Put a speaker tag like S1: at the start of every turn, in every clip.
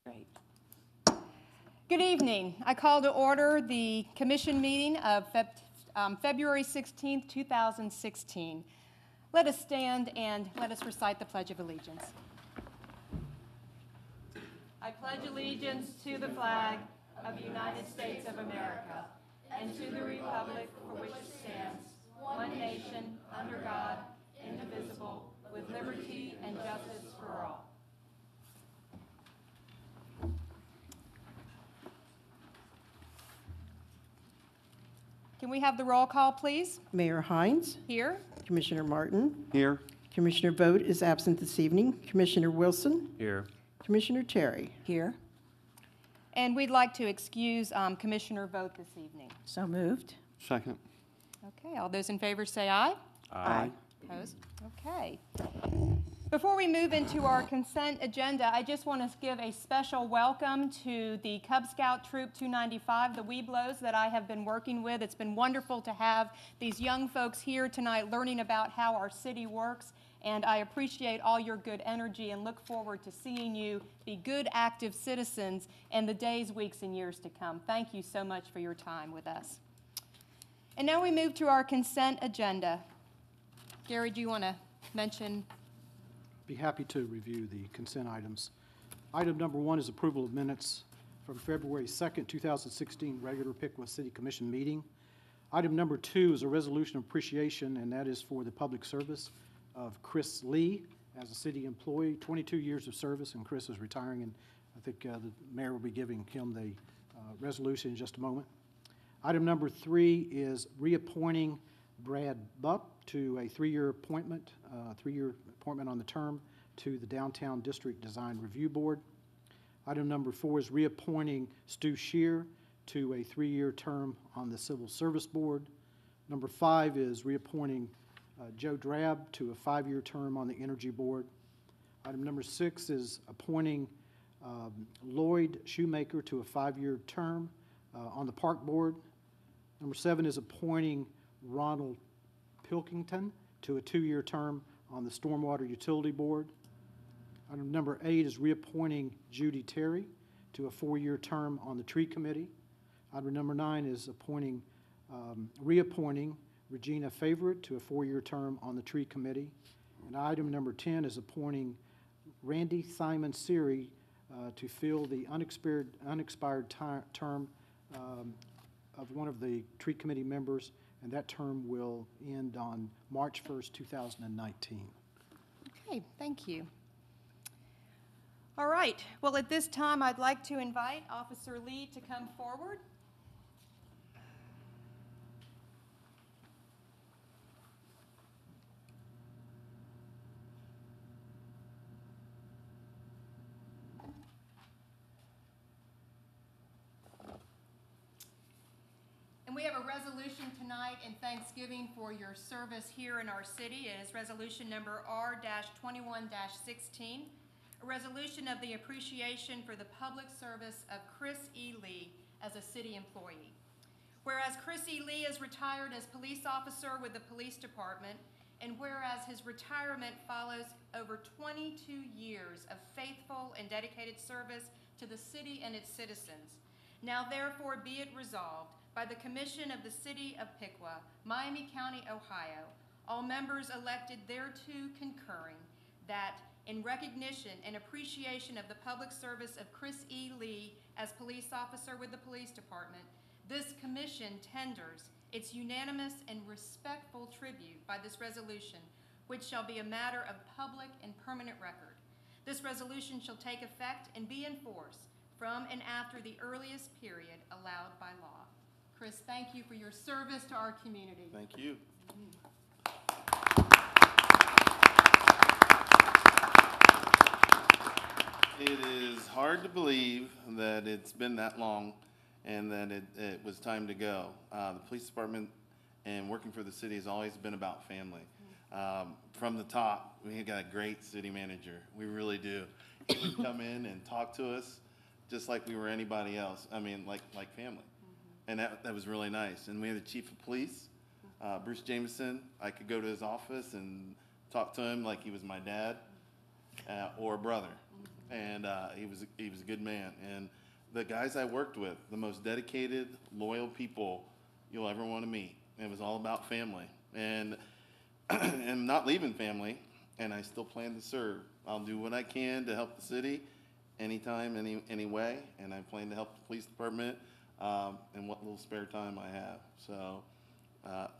S1: Great. Good evening. I call to order the commission meeting of February 16th, 2016. Let us stand and let us recite the Pledge of Allegiance. I pledge allegiance to the flag of the United States of America and to the republic for which it stands, one nation, under God, indivisible, with liberty and justice for all. Can we have the roll call, please?
S2: Mayor Hines.
S1: Here.
S2: Commissioner Martin.
S3: Here.
S2: Commissioner Vogt is absent this evening. Commissioner Wilson.
S3: Here.
S2: Commissioner Terry.
S4: Here.
S1: And we'd like to excuse Commissioner Vogt this evening.
S4: So moved.
S3: Second.
S1: Okay, all those in favor say aye.
S3: Aye.
S1: Opposed? Okay. Before we move into our consent agenda, I just want to give a special welcome to the Cub Scout Troop 295, the Webelos that I have been working with. It's been wonderful to have these young folks here tonight learning about how our city works, and I appreciate all your good energy and look forward to seeing you be good, active citizens in the days, weeks, and years to come. Thank you so much for your time with us. And now we move to our consent agenda. Gary, do you want to mention?
S5: Be happy to review the consent items. Item number 1 is approval of minutes from February 2nd, 2016 regular Piqua City Commission meeting. Item number 2 is a resolution of appreciation, and that is for the public service of Chris Lee as a city employee, 22 years of service, and Chris is retiring, and I think the mayor will be giving him the resolution in just a moment. Item number 3 is reappointing Brad Buck to a 3-year appointment, on the term to the Downtown District Design Review Board. Item number 4 is reappointing Stu Shear to a 3-year term on the Civil Service Board. Number 5 is reappointing Joe Drab to a 5-year term on the Energy Board. Item number 6 is appointing Lloyd Shoemaker to a 5-year term on the Park Board. Number 7 is appointing Ronald Pilkington to a 2-year term on the Stormwater Utility Board. Item number 8 is reappointing Judy Terry to a 4-year term on the Tree Committee. Item number 9 is reappointing Regina Favorite to a 4-year term on the Tree Committee. And item number 10 is appointing Randy Simon Siri to fill the unexpired term of one of the Tree Committee members, and that term will end on March 1st, 2019.
S1: Okay, thank you. All right, well, at this time, I'd like to invite Officer Lee to come forward. And we have a resolution tonight in Thanksgiving for your service here in our city. It is resolution number R-21-16, a resolution of the appreciation for the public service of Chris E. Lee as a city employee. Whereas Chris E. Lee is retired as police officer with the police department, and whereas his retirement follows over 22 years of faithful and dedicated service to the city and its citizens, now therefore be it resolved by the Commission of the City of Piqua, Miami County, Ohio, all members elected thereto concurring, that in recognition and appreciation of the public service of Chris E. Lee as police officer with the police department, this commission tenders its unanimous and respectful tribute by this resolution, which shall be a matter of public and permanent record. This resolution shall take effect and be in force from and after the earliest period allowed by law. Chris, thank you for your service to our community.
S3: Thank you. It is hard to believe that it's been that long and that it was time to go. The police department and working for the city has always been about family. From the top, we got a great city manager. We really do. He would come in and talk to us just like we were anybody else. I mean, like family. And that was really nice. And we had the chief of police, Bruce Jameson. I could go to his office and talk to him like he was my dad. or a brother. And he was a good man. And the guys I worked with, the most dedicated, loyal people you'll ever want to meet. It was all about family. And I'm not leaving family, and I still plan to serve. I'll do what I can to help the city anytime, any way, and I plan to help the police department in what little spare time I have. So,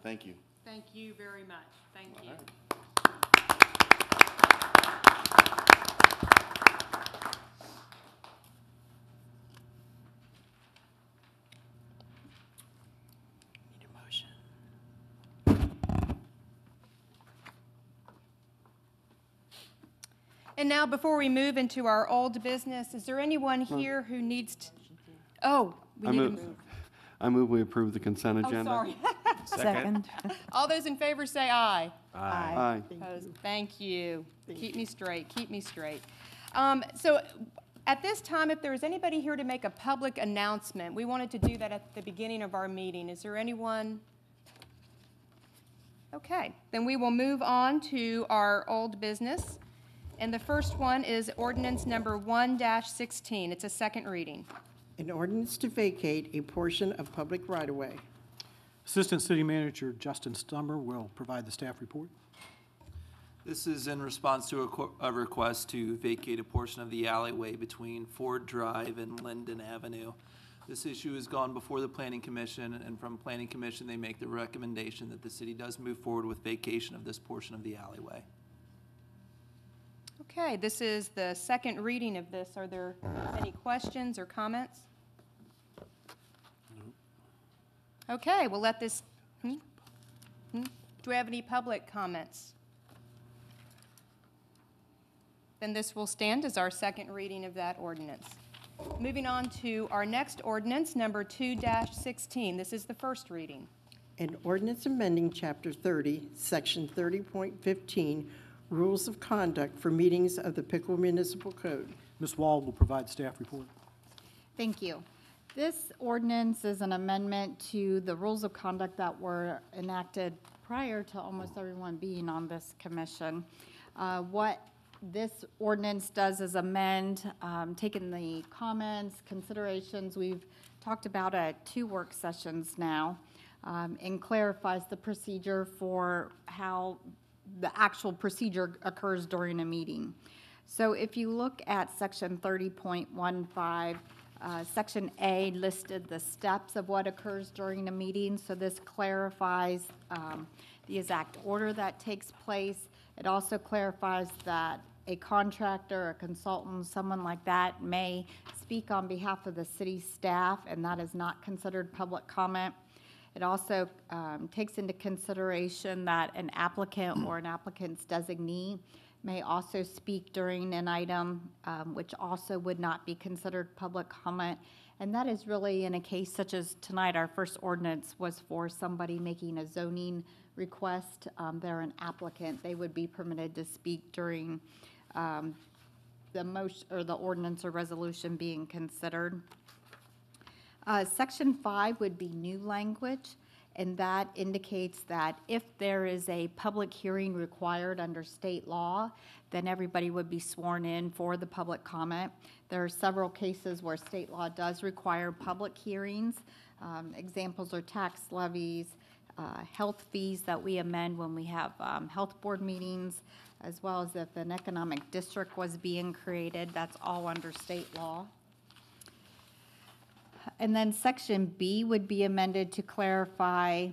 S3: thank you.
S1: Thank you very much. Thank you.
S2: Need a motion.
S1: And now, before we move into our old business, is there anyone here who needs to? Oh, we need to move.
S4: I move we approve the consent
S1: Oh,
S4: agenda.
S1: sorry.
S6: Second.
S1: All those in favor say aye.
S4: Aye.
S1: Opposed? Thank you. Keep me straight, keep me straight. So at this time, if there is anybody here to make a public announcement, we wanted to do that at the beginning of our meeting. Is there anyone? Okay, then we will move on to our old business. And the first one is ordinance number 1-16. It's a second reading.
S2: An ordinance to vacate a portion of public right-of-way.
S5: Assistant City Manager Justin Stummer will provide the staff report.
S6: This is in response to a request to vacate a portion of the alleyway between Ford Drive and Linden Avenue. This issue has gone before the Planning Commission, and from Planning Commission, they make the recommendation that the city does move forward with vacation of this portion of the alleyway.
S1: Okay, this is the second reading of this. Are there any questions or comments? Okay, we'll let this, Do we have any public comments? Then this will stand as our second reading of that ordinance. Moving on to our next ordinance, number 2-16. This is the first reading.
S2: An ordinance amending Chapter 30, Section 30.15, Rules of Conduct for Meetings of the Piqua Municipal Code.
S5: Ms. Wall will provide the staff report.
S7: Thank you. This ordinance is an amendment to the rules of conduct that were enacted prior to almost everyone being on this commission. What this ordinance does is amend, taking the comments, considerations we've talked about at 2 work sessions now, and clarifies the procedure for how the actual procedure occurs during a meeting. So if you look at section 30.15, section A listed the steps of what occurs during a meeting. So this clarifies the exact order that takes place. It also clarifies that a contractor, a consultant, someone like that may speak on behalf of the city staff, and that is not considered public comment. It also takes into consideration that an applicant or an applicant's designee may also speak during an item, which also would not be considered public comment. And that is really in a case such as tonight, our first ordinance was for somebody making a zoning request. They're an applicant. They would be permitted to speak during the motion or the ordinance or resolution being considered. Section 5 would be new language, and that indicates that if there is a public hearing required under state law, then everybody would be sworn in for the public comment. There are several cases where state law does require public hearings. Examples are tax levies, health fees that we amend when we have health board meetings, as well as if an economic district was being created. That's all under state law. And then section B would be amended to clarify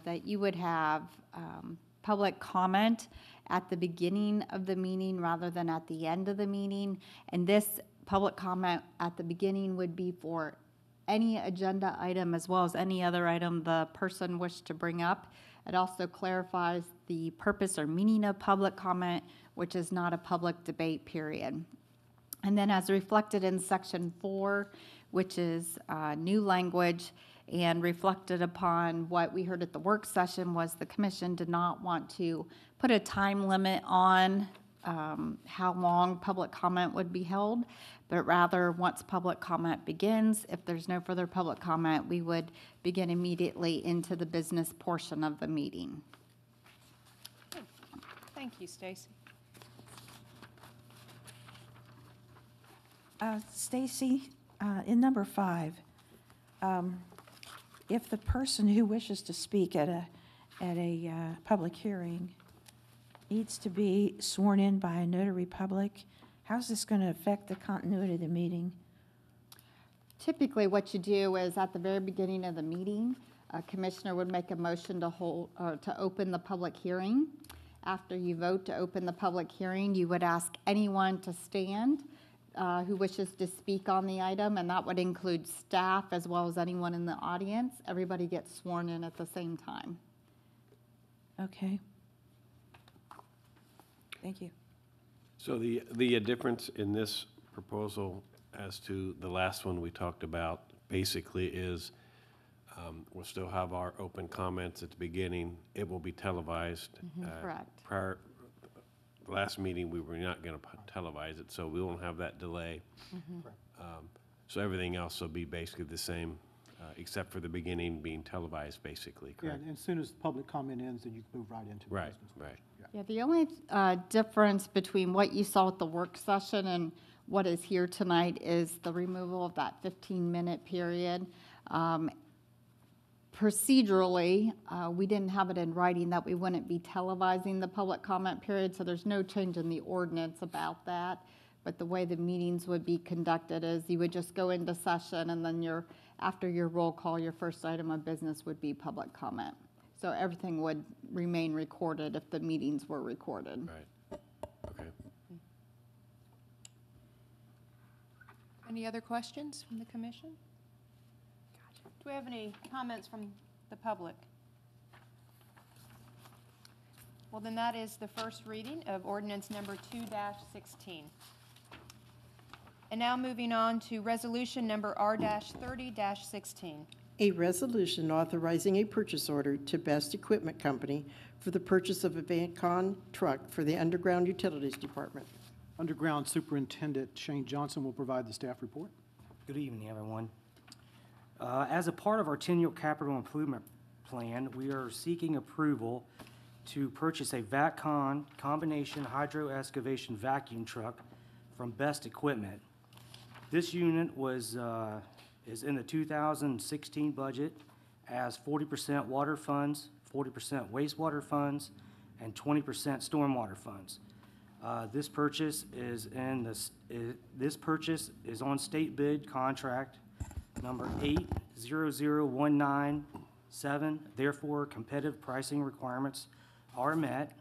S7: that you would have public comment at the beginning of the meeting rather than at the end of the meeting. And this public comment at the beginning would be for any agenda item as well as any other item the person wished to bring up. It also clarifies the purpose or meaning of public comment, which is not a public debate period. And then as reflected in section 4, which is new language and reflected upon what we heard at the work session, was the commission did not want to put a time limit on how long public comment would be held, but rather once public comment begins, if there's no further public comment, we would begin immediately into the business portion of the meeting.
S1: Thank you, Stacy.
S8: Stacy, in number 5, if the person who wishes to speak at a public hearing needs to be sworn in by a notary public, how's this going to affect the continuity of the meeting?
S7: Typically, what you do is at the very beginning of the meeting, a commissioner would make a motion to open the public hearing. After you vote to open the public hearing, you would ask anyone to stand who wishes to speak on the item, and that would include staff as well as anyone in the audience. Everybody gets sworn in at the same time.
S8: Okay. Thank you.
S9: So the difference in this proposal as to the last one we talked about basically is we'll still have our open comments at the beginning. It will be televised.
S7: Correct.
S9: The last meeting, we were not going to televise it, so we won't have that delay. So everything else will be basically the same, except for the beginning being televised, basically,
S5: Yeah,
S9: correct?
S5: and as soon as the public comment ends, then you can move right into the
S9: Right,
S5: business.
S9: right.
S7: Yeah, the only difference between what you saw at the work session and what is here tonight is the removal of that 15-minute period. Procedurally, we didn't have it in writing that we wouldn't be televising the public comment period, so there's no change in the ordinance about that. But the way the meetings would be conducted is you would just go into session, and then after your roll call, your first item of business would be public comment. So everything would remain recorded if the meetings were recorded.
S9: Right, okay.
S1: Any other questions from the commission? Do we have any comments from the public? Well, then that is the first reading of ordinance number 2-16. And now moving on to resolution number R-30-16.
S2: A resolution authorizing a purchase order to Best Equipment Company for the purchase of a Vacon truck for the Underground Utilities Department.
S5: Underground Superintendent Shane Johnson will provide the staff report.
S10: Good evening, everyone. As a part of our 10-year capital improvement plan, we are seeking approval to purchase a VACCON combination hydro excavation vacuum truck from Best Equipment. This unit is in the 2016 budget as 40% water funds, 40% wastewater funds, and 20% stormwater funds. This purchase is on state bid contract number 800197. Therefore, competitive pricing requirements are met.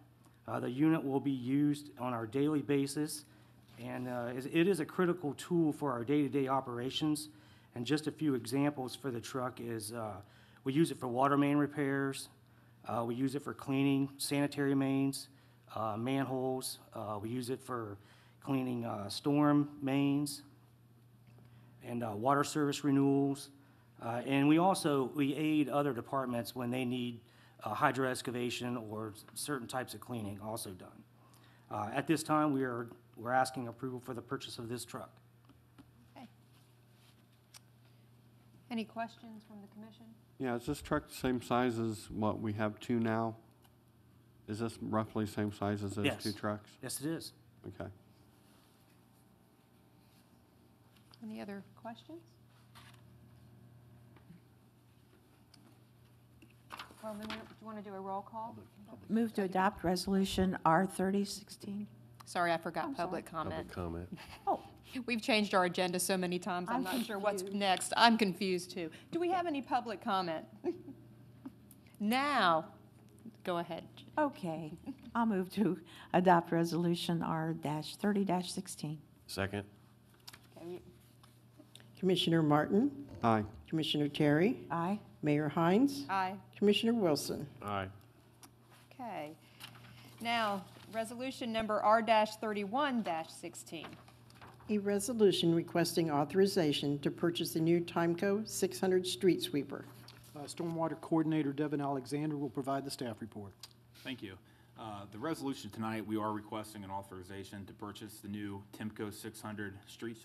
S10: The unit will be used on our daily basis, and it is a critical tool for our day-to-day operations. And just a few examples for the truck is we use it for water main repairs. We use it for cleaning sanitary mains, manholes. We use it for cleaning storm mains and water service renewals. And we aid other departments when they need hydro excavation or certain types of cleaning also done. At this time, we're asking approval for the purchase of this truck.
S1: Okay. Any questions from the commission?
S4: Yeah, is this truck the same size as what we have two now? Is this roughly the same size as those
S10: Yes.
S4: two trucks?
S10: Yes, it is.
S4: Okay.
S1: Any other questions? Well, then, do you want to do a roll call?
S8: Move to adopt resolution R-30-16.
S1: Sorry, I forgot public
S9: Public
S1: comment.
S9: comment.
S1: We've changed our agenda so many times, I'm
S8: I'm
S1: not sure what's
S8: confused.
S1: next. I'm confused, too. Do we have any public comment? Now, go ahead.
S8: Okay. I'll move to adopt resolution R-30-16.
S9: Second?
S1: Okay,
S2: Commissioner Martin,
S4: Aye.
S2: Commissioner Terry,
S8: Aye.
S2: Mayor Hines,
S1: Aye.
S2: Commissioner Wilson.
S9: Aye.
S1: Okay. Now, resolution number R-31-16.
S2: A resolution requesting authorization to purchase a new Timeco 600 street sweeper.
S5: Stormwater Coordinator Devin Alexander will provide the staff report.
S11: Thank you. The resolution tonight, we are requesting an authorization to purchase the new Timco 600 street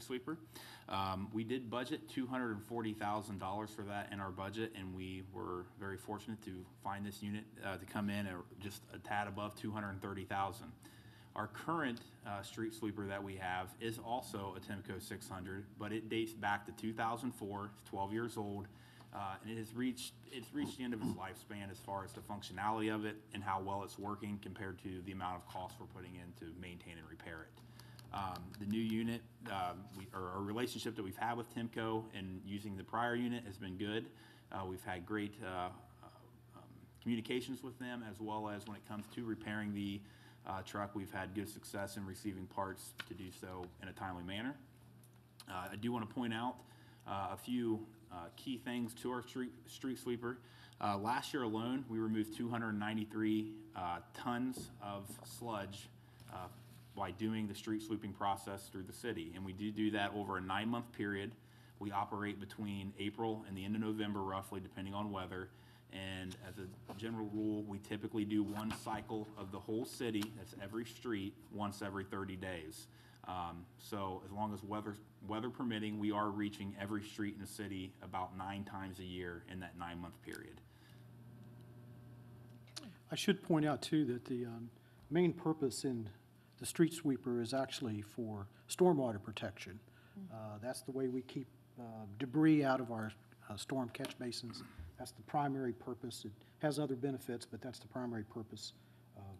S11: sweeper. We did budget $240,000 for that in our budget, and we were very fortunate to find this unit to come in at just a tad above $230,000. Our current street sweeper that we have is also a Timco 600, but it dates back to 2004, it's 12 years old, and it's reached the end of its lifespan as far as the functionality of it and how well it's working compared to the amount of cost we're putting in to maintain and repair it. The new unit, our relationship that we've had with Timco and using the prior unit has been good. We've had great communications with them, as well as when it comes to repairing the truck, we've had good success in receiving parts to do so in a timely manner. I do want to point out a few key things to our street sweeper. Last year alone, we removed 293 tons of sludge by doing the street sweeping process through the city. And we do that over a 9-month period. We operate between April and the end of November roughly, depending on weather. And as a general rule, we typically do one cycle of the whole city, that's every street, once every 30 days. So as long as weather permitting, we are reaching every street in the city about 9 times a year in that 9-month period.
S5: I should point out, too, that the main purpose in the street sweeper is actually for stormwater protection. That's the way we keep debris out of our storm catch basins. That's the primary purpose. It has other benefits, but that's the primary purpose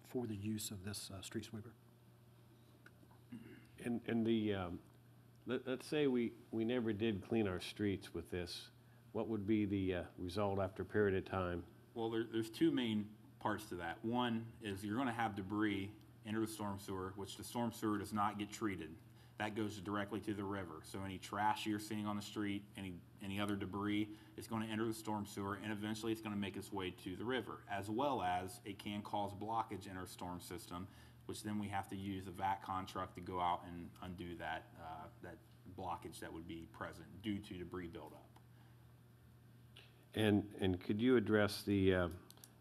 S5: for the use of this street sweeper.
S9: And the, let's say we never did clean our streets with this, what would be the result after a period of time?
S11: Well, there's 2 main parts to that. One is you're going to have debris enter the storm sewer, which the storm sewer does not get treated. That goes directly to the river. So any trash you're seeing on the street, any other debris, is going to enter the storm sewer, and eventually it's going to make its way to the river, as well as it can cause blockage in our storm system, which then we have to use a vac contract to go out and undo that blockage that would be present due to debris buildup.
S9: And could you address the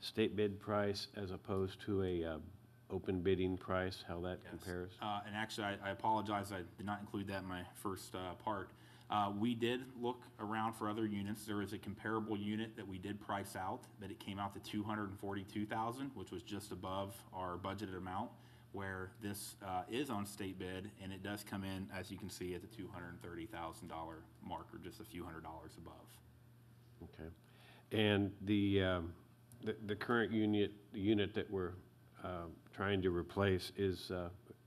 S9: state bid price as opposed to a open bidding price, how that compares?
S11: And actually, I apologize, I did not include that in my first part. We did look around for other units. There is a comparable unit that we did price out, that it came out to $242,000, which was just above our budgeted amount, where this is on state bid, and it does come in, as you can see, at the $230,000 mark, or just a few $100s above.
S9: Okay. And the current unit that we're trying to replace is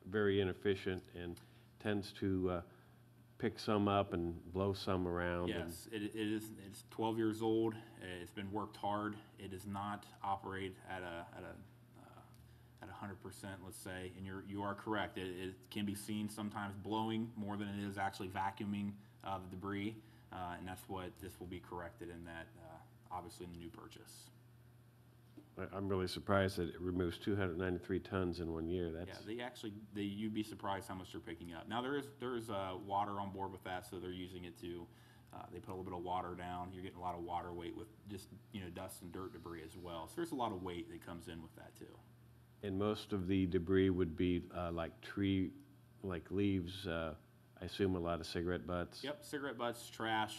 S9: very inefficient and tends to pick some up and blow some around.
S11: Yes, it is. It's 12 years old. It's been worked hard. It does not operate at 100%, let's say. And you are correct. It can be seen sometimes blowing more than it is actually vacuuming the debris, and that's what this will be corrected in that, obviously, in the new purchase.
S9: I'm really surprised that it removes 293 tons in 1 year. That's
S11: You'd be surprised how much they're picking up. Now, there is water on board with that, so they're using it to, they put a little bit of water down. You're getting a lot of water weight with just, dust and dirt debris as well. So there's a lot of weight that comes in with that too.
S9: And most of the debris would be like leaves, I assume a lot of cigarette butts.
S11: Yep, cigarette butts, trash.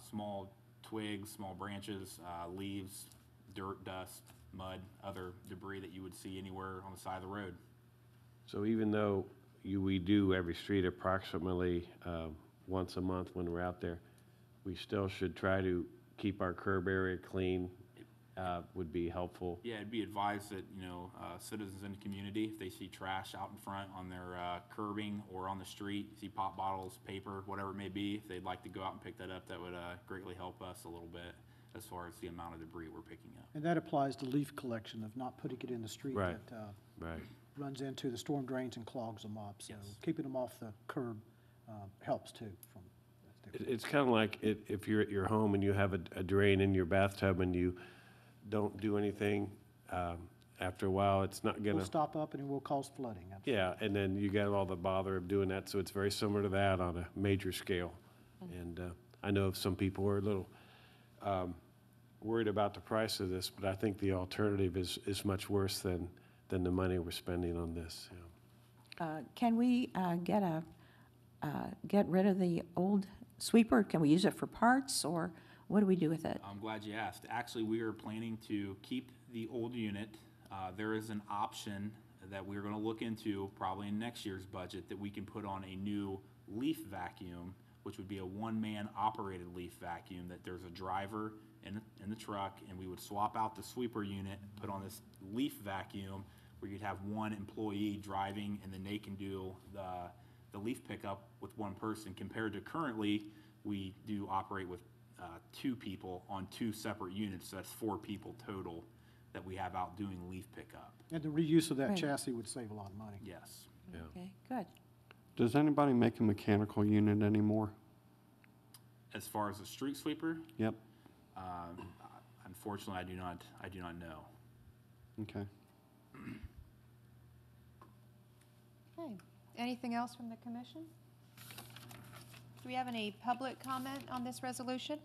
S11: Small twigs, small branches, leaves, dirt, dust, mud, other debris that you would see anywhere on the side of the road.
S9: So even though we do every street approximately once a month when we're out there, we still should try to keep our curb area clean, would be helpful.
S11: Yeah, it'd be advised that, citizens in the community, if they see trash out in front on their curbing or on the street, see pop bottles, paper, whatever it may be, if they'd like to go out and pick that up, that would greatly help us a little bit as far as the amount of debris we're picking up.
S5: And that applies to leaf collection, of not putting it in the street
S9: Right.
S5: that runs into the storm drains and clogs them up. So
S11: Yes.
S5: keeping them off the curb helps too.
S9: It's kind of like if you're at your home and you have a drain in your bathtub and you don't do anything, after a while, it's not
S5: We'll
S9: gonna.
S5: stop up and it will cause flooding. Absolutely.
S9: Yeah, and then you got all the bother of doing that, so it's very similar to that on a major scale. And I know some people are a little worried about the price of this, but I think the alternative is much worse than the money we're spending on this.
S8: Can we get rid of the old sweeper? Can we use it for parts, or what do we do with it?
S11: I'm glad you asked. Actually, we are planning to keep the old unit. There is an option that we're gonna look into, probably in next year's budget, that we can put on a new leaf vacuum, which would be a one-man operated leaf vacuum, that there's a driver in the truck, and we would swap out the sweeper unit, put on this leaf vacuum, where you'd have one employee driving, and then they can do the leaf pickup with one person, compared to currently, we do operate with 2 people on 2 separate units, so that's 4 people total that we have out doing leaf pickup.
S5: And the reuse of that
S8: Right.
S5: chassis would save a lot of money.
S11: Yes.
S9: Yeah.
S8: Okay, good.
S4: Does anybody make a mechanical unit anymore?
S11: As far as a street sweeper,
S4: Yep,
S11: unfortunately, I do not know.
S4: okay.
S1: Okay. Anything else from the commission? Do we have any public comment on this resolution?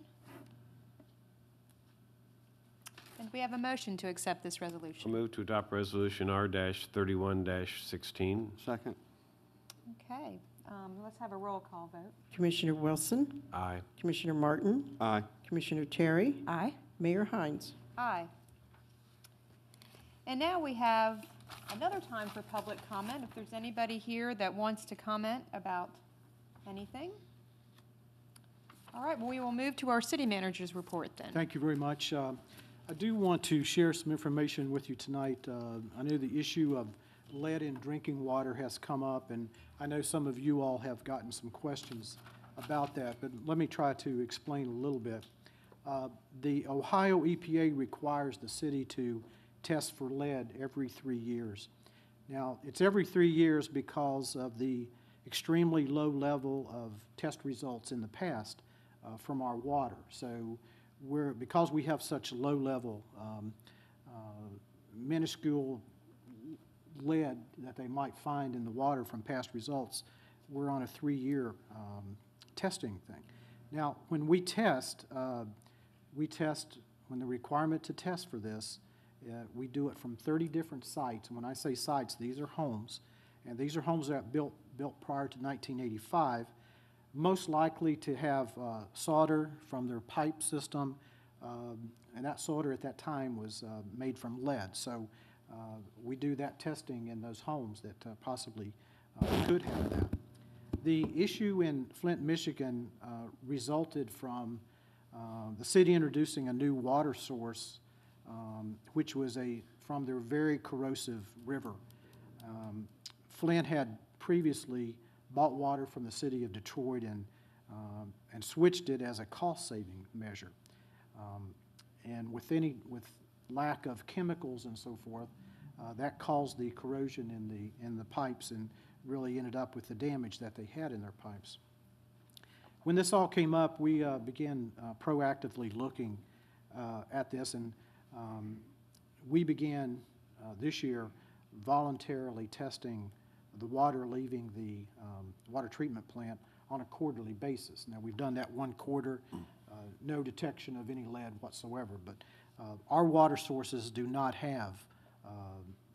S1: And we have a motion to accept this
S9: I
S1: resolution.
S9: move to adopt Resolution R-31-16.
S4: Second?
S1: Okay, let's have a roll call vote.
S2: Commissioner Wilson,
S9: Aye.
S2: Commissioner Martin,
S4: Aye.
S2: Commissioner Terry,
S8: Aye.
S2: Mayor Hines.
S1: Aye. And now we have another time for public comment, if there's anybody here that wants to comment about anything. All right, well, we will move to our city manager's report then.
S5: Thank you very much. I do want to share some information with you tonight. I know the issue of lead in drinking water has come up, and I know some of you all have gotten some questions about that, but let me try to explain a little bit. The Ohio EPA requires the city to test for lead every 3 years. Now, it's every 3 years because of the extremely low level of test results in the past from our water. So because we have such low level, minuscule lead that they might find in the water from past results, we're on a 3-year testing thing. Now, when we test, when the requirement to test for this, we do it from 30 different sites. And when I say sites, these are homes. And these are homes that built prior to 1985, most likely to have solder from their pipe system. And that solder at that time was made from lead. So we do that testing in those homes that possibly could have that. The issue in Flint, Michigan resulted from the city introducing a new water source, which was from their very corrosive river. Flint had previously bought water from the city of Detroit and switched it as a cost-saving measure. And with lack of chemicals and so forth, that caused the corrosion in the pipes and really ended up with the damage that they had in their pipes. When this all came up, we began proactively looking at this, and we began this year voluntarily testing the water leaving the water treatment plant on a quarterly basis. Now, we've done that 1 quarter, no detection of any lead whatsoever, but our water sources do not have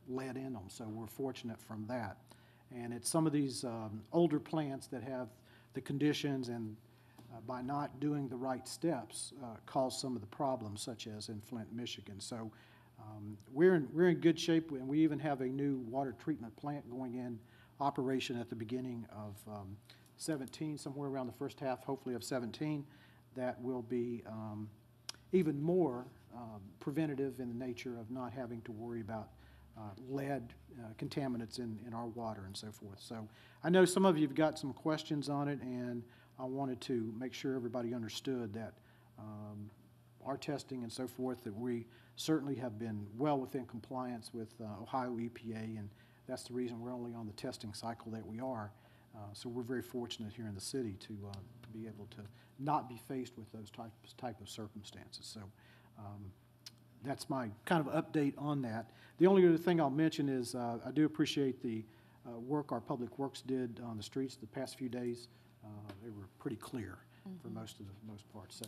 S5: lead in them, so we're fortunate from that. And it's some of these older plants that have the conditions, and by not doing the right steps, cause some of the problems, such as in Flint, Michigan. So we're in good shape, and we even have a new water treatment plant going in operation at the beginning of 17, somewhere around the first half, hopefully, of 17, that will be even more preventative in the nature of not having to worry about lead contaminants in our water and so forth. So I know some of you have got some questions on it, and I wanted to make sure everybody understood that our testing and so forth, that we certainly have been well within compliance with Ohio EPA, and that's the reason we're only on the testing cycle that we are. So we're very fortunate here in the city to be able to not be faced with those type of circumstances. So that's my kind of update on that. The only other thing I'll mention is I do appreciate the work our Public Works did on the streets the past few days. They were pretty clear for most part, so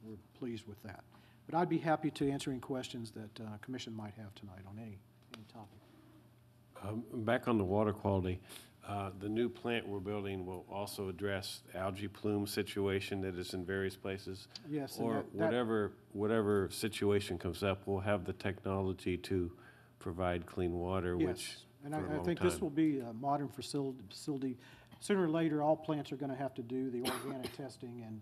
S5: we're pleased with that. But I'd be happy to answer any questions that Commission might have tonight on any topic.
S9: Back on the water quality, the new plant we're building will also address algae plume situation that is in various places?
S5: Yes. and
S9: Or whatever situation comes up, we'll have the technology to provide clean water,
S5: Yes.
S9: which
S5: And
S9: for a
S5: I
S9: long
S5: think this
S9: time.
S5: will be a modern facility. Sooner or later, all plants are going to have to do the organic testing, and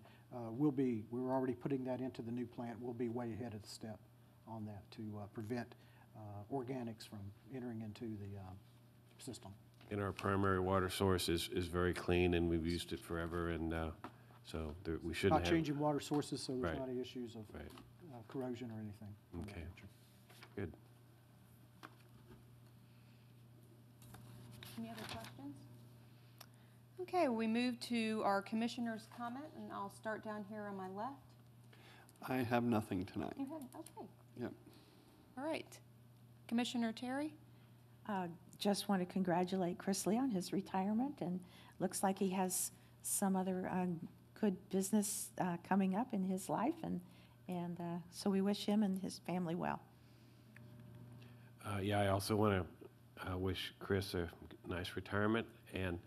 S5: we're already putting that into the new plant. We'll be way ahead of the step on that to prevent organics from entering into the system.
S9: And our primary water source is very clean, and we've used it forever, and so we shouldn't
S5: Not
S9: have.
S5: changing water sources, so there's
S9: Right.
S5: not any issues of
S9: Right.
S5: corrosion or anything. of that
S9: Okay.
S5: nature.
S9: Good.
S1: Any other questions? Okay, we move to our commissioner's comment, and I'll start down here on my left.
S4: I have nothing tonight.
S1: You have, okay,
S4: Yep.
S1: all right. Commissioner Terry?
S8: Just want to congratulate Chris Lee on his retirement, and looks like he has some other good business coming up in his life, and so we wish him and his family well.
S9: Yeah, I also want to wish Chris a nice retirement, and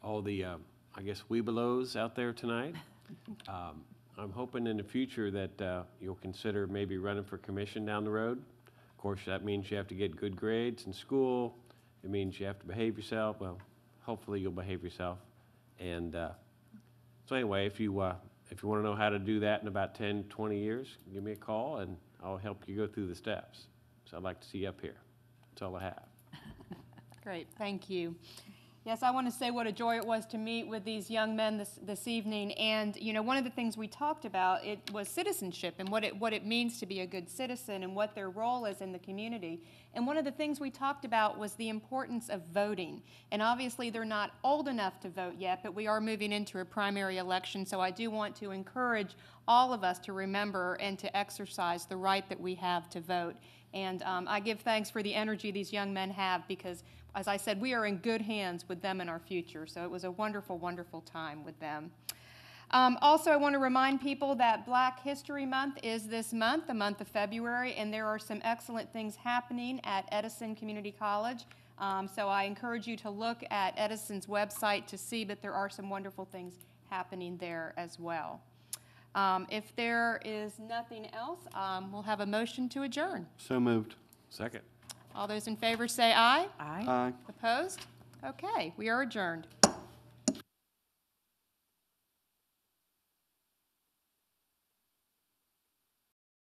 S9: all the, I guess, Webelos out there tonight. I'm hoping in the future that you'll consider maybe running for commission down the road. Of course, that means you have to get good grades in school. It means you have to behave yourself. Well, hopefully you'll behave yourself. And so anyway, if you want to know how to do that in about 10, 20 years, give me a call, and I'll help you go through the steps. So I'd like to see you up here. That's all I have.
S1: Great, thank you. Yes, I want to say what a joy it was to meet with these young men this evening. And, you know, one of the things we talked about, it was citizenship and what it means to be a good citizen and what their role is in the community. And one of the things we talked about was the importance of voting. And obviously, they're not old enough to vote yet, but we are moving into a primary election. So I do want to encourage all of us to remember and to exercise the right that we have to vote. And I give thanks for the energy these young men have because, as I said, we are in good hands with them in our future. So it was a wonderful, wonderful time with them. Also, I want to remind people that Black History Month is this month, the month of February, and there are some excellent things happening at Edison Community College. So I encourage you to look at Edison's website to see that there are some wonderful things happening there as well. If there is nothing else, we'll have a motion to adjourn.
S4: So moved.
S9: Second.
S1: All those in favor say aye.
S8: Aye.
S4: Aye.
S1: Opposed? Okay, we are adjourned.